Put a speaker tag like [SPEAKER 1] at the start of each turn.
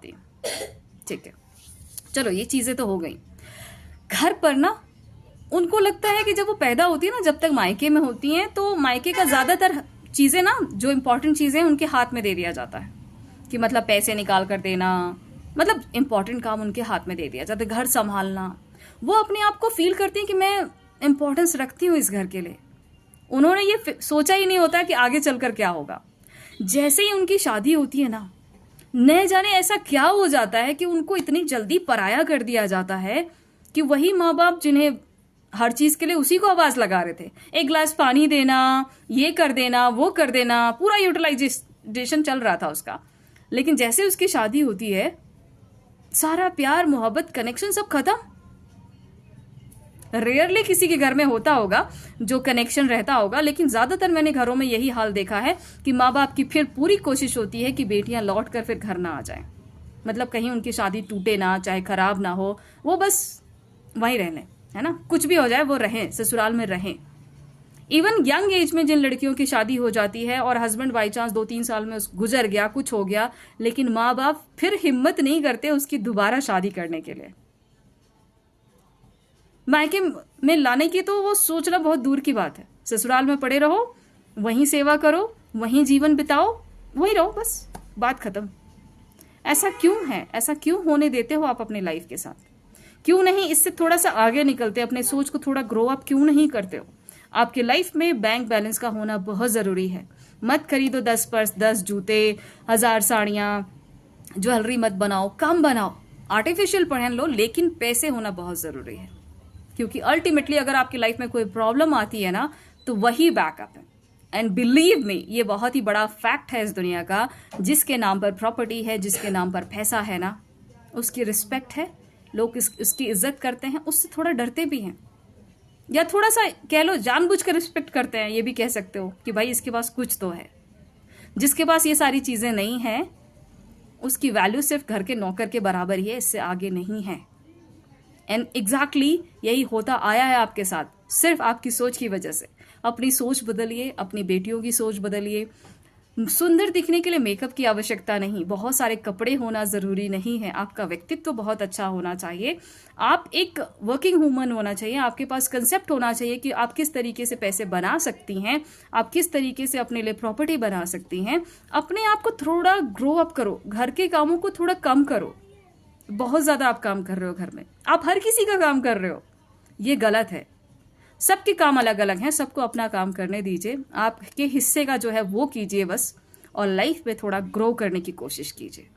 [SPEAKER 1] आती है। ठीक है, चलो ये चीजें तो हो गई। घर पर ना उनको लगता है कि जब वो पैदा होती है ना, जब तक मायके में होती हैं, तो मायके का ज्यादातर चीजें ना, जो इंपॉर्टेंट चीजें हैं उनके हाथ में दे दिया जाता है, कि मतलब पैसे निकाल कर देना, मतलब इंपॉर्टेंट काम उनके हाथ में दे दिया जाता है, घर संभालना। वो अपने आप को फील करती हैं कि मैं इंपॉर्टेंस रखती हूँ इस घर के लिए। उन्होंने ये सोचा ही नहीं होता कि आगे चलकर क्या होगा। जैसे ही उनकी शादी होती है ना, न जाने ऐसा क्या हो जाता है कि उनको इतनी जल्दी पराया कर दिया जाता है कि वही माँ बाप जिन्हें हर चीज के लिए उसी को आवाज लगा रहे थे, एक गिलास पानी देना, ये कर देना, वो कर देना, पूरा यूटिलाइजेशन चल रहा था उसका। लेकिन जैसे उसकी शादी होती है, सारा प्यार, मोहब्बत, कनेक्शन सब खत्म। रेयरली किसी के घर में होता होगा जो कनेक्शन रहता होगा, लेकिन ज्यादातर मैंने घरों में यही हाल देखा है कि माँ बाप की फिर पूरी कोशिश होती है कि बेटियां लौट कर फिर घर ना आ जाएं। मतलब कहीं उनकी शादी टूटे ना, चाहे खराब ना हो, वो बस वहीं रह लें, है ना, कुछ भी हो जाए वो रहें, ससुराल में रहें। इवन यंग एज में जिन लड़कियों की शादी हो जाती है और हस्बैंड बाई चांस 2-3 साल में गुजर गया, कुछ हो गया, लेकिन माँ बाप फिर हिम्मत नहीं करते उसकी दोबारा शादी करने के लिए। मायके में लाने की तो वो सोचना बहुत दूर की बात है। ससुराल में पड़े रहो, वहीं सेवा करो, वहीं जीवन बिताओ, वहीं रहो, बस बात खत्म। ऐसा क्यों है? ऐसा क्यों होने देते हो आप अपने लाइफ के साथ? क्यों नहीं इससे थोड़ा सा आगे निकलते, अपने सोच को थोड़ा ग्रो अप क्यों नहीं करते हो? आपके लाइफ में बैंक बैलेंस का होना बहुत जरूरी है। मत खरीदो 10 पर्स, 10 जूते, 1000 साड़ियां, ज्वेलरी मत बनाओ, कम बनाओ, आर्टिफिशियल पहन लो, लेकिन पैसे होना बहुत जरूरी है। क्योंकि अल्टीमेटली अगर आपकी लाइफ में कोई प्रॉब्लम आती है ना, तो वही बैकअप है। एंड बिलीव मी, ये बहुत ही बड़ा फैक्ट है इस दुनिया का, जिसके नाम पर प्रॉपर्टी है, जिसके नाम पर पैसा है ना, उसकी रिस्पेक्ट है, लोग उसकी इज्जत करते हैं, उससे थोड़ा डरते भी हैं, या थोड़ा सा कह लो जानबूझकर रिस्पेक्ट करते हैं। ये भी कह सकते हो कि भाई इसके पास कुछ तो है। जिसके पास ये सारी चीजें नहीं है, उसकी वैल्यू सिर्फ घर के नौकर के बराबर ही है, इससे आगे नहीं है। एंड एग्जैक्टली यही होता आया है आपके साथ, सिर्फ आपकी सोच की वजह से। अपनी सोच बदलिए, अपनी बेटियों की सोच बदलिए। सुंदर दिखने के लिए मेकअप की आवश्यकता नहीं, बहुत सारे कपड़े होना जरूरी नहीं है, आपका व्यक्तित्व बहुत अच्छा होना चाहिए, आप एक वर्किंग वूमन होना चाहिए, आपके पास कंसेप्ट होना चाहिए कि आप किस तरीके से पैसे बना सकती हैं, आप किस तरीके से अपने लिए प्रॉपर्टी बना सकती हैं। अपने आप को थोड़ा ग्रो अप करो, घर के कामों को थोड़ा कम करो। बहुत ज्यादा आप काम कर रहे हो घर में, आप हर किसी का काम कर रहे हो, ये गलत है। सबके काम अलग अलग हैं, सबको अपना काम करने दीजिए, आपके हिस्से का जो है वो कीजिए बस, और लाइफ में थोड़ा ग्रो करने की कोशिश कीजिए।